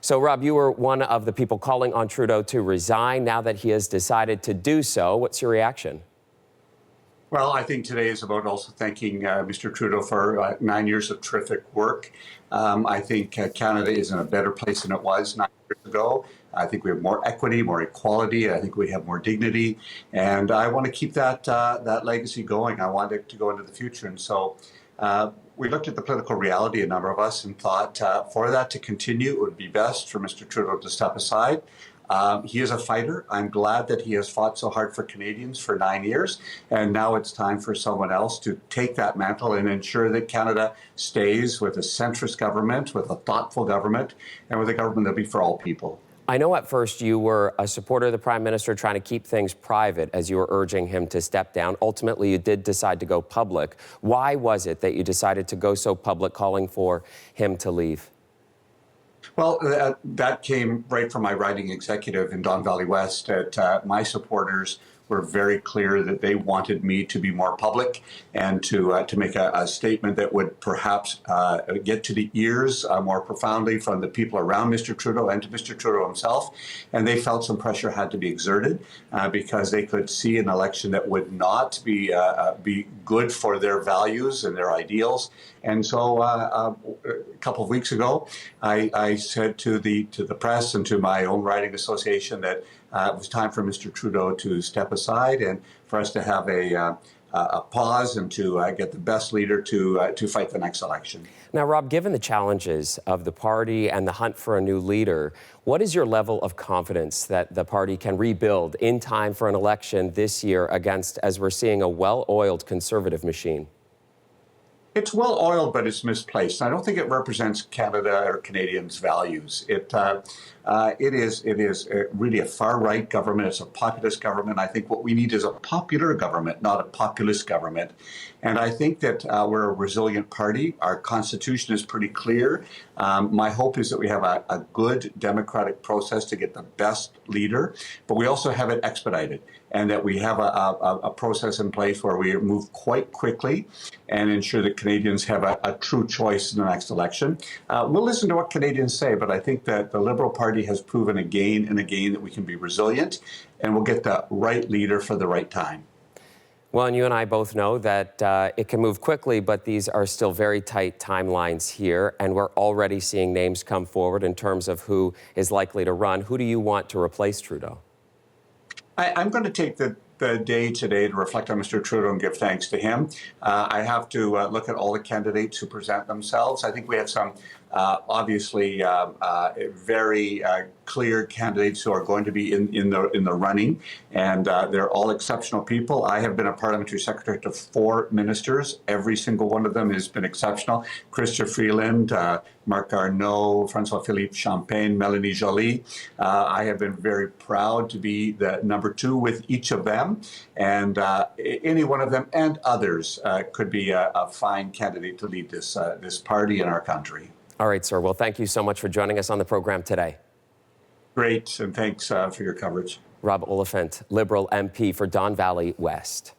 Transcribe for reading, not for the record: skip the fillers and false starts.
So, Rob, you were one of the people calling on Trudeau to resign. Now that he has decided to do so, what's your reaction? Well, I think today is about also thanking Mr. Trudeau for 9 years of terrific work. I think Canada is in a better place than it was 9 years ago. I think we have more equity, more equality. I think we have more dignity, and I want to keep that legacy going. I want it to go into the future, and so we looked at the political reality, a number of us, and thought for that to continue, it would be best for Mr. Trudeau to step aside. He is a fighter. I'm glad that he has fought so hard for Canadians for 9 years. And now it's time for someone else to take that mantle and ensure that Canada stays with a centrist government, with a thoughtful government, and with a government that'll be for all people. I know at first you were a supporter of the Prime Minister trying to keep things private as you were urging him to step down. Ultimately, you did decide to go public. Why was it that you decided to go so public, calling for him to leave? Well, that came right from my riding executive in Don Valley West. My supporters were very clear that they wanted me to be more public and to make a statement that would perhaps get to the ears more profoundly from the people around Mr. Trudeau and to Mr. Trudeau himself. And they felt some pressure had to be exerted because they could see an election that would not be good for their values and their ideals. And so a couple of weeks ago, I said to the press and to my own riding association that it was time for Mr. Trudeau to step aside and for us to have a pause and to get the best leader to fight the next election. Now, Rob, given the challenges of the party and the hunt for a new leader, what is your level of confidence that the party can rebuild in time for an election this year against, as we're seeing, a well-oiled Conservative machine? It's well-oiled, but it's misplaced. I don't think it represents Canada or Canadians' values. It is really a far-right government. It's a populist government. I think what we need is a popular government, not a populist government. And I think that we're a resilient party. Our Constitution is pretty clear. My hope is that we have a good democratic process to get the best leader, but we also have it expedited, and that we have a process in place where we move quite quickly and ensure that Canadians have a true choice in the next election. We'll listen to what Canadians say, but I think that the Liberal Party has proven again and again that we can be resilient, and we'll get the right leader for the right time. Well, and you and I both know that it can move quickly, but these are still very tight timelines here, and we're already seeing names come forward in terms of who is likely to run. Who do you want to replace Trudeau? I'm going to take the day today to reflect on Mr. Trudeau and give thanks to him. I have to look at all the candidates who present themselves. I think we have some obviously very clear candidates who are going to be in the running, and they're all exceptional people. I have been a parliamentary secretary to 4 ministers. Every single one of them has been exceptional. Chrystia Freeland, Marc Garneau, François-Philippe Champagne, Mélanie Joly. I have been very proud to be the number 2 with each of them, and any one of them and others could be a fine candidate to lead this party in our country. All right, sir. Well, thank you so much for joining us on the program today. Great, and thanks for your coverage. Rob Oliphant, Liberal MP for Don Valley West.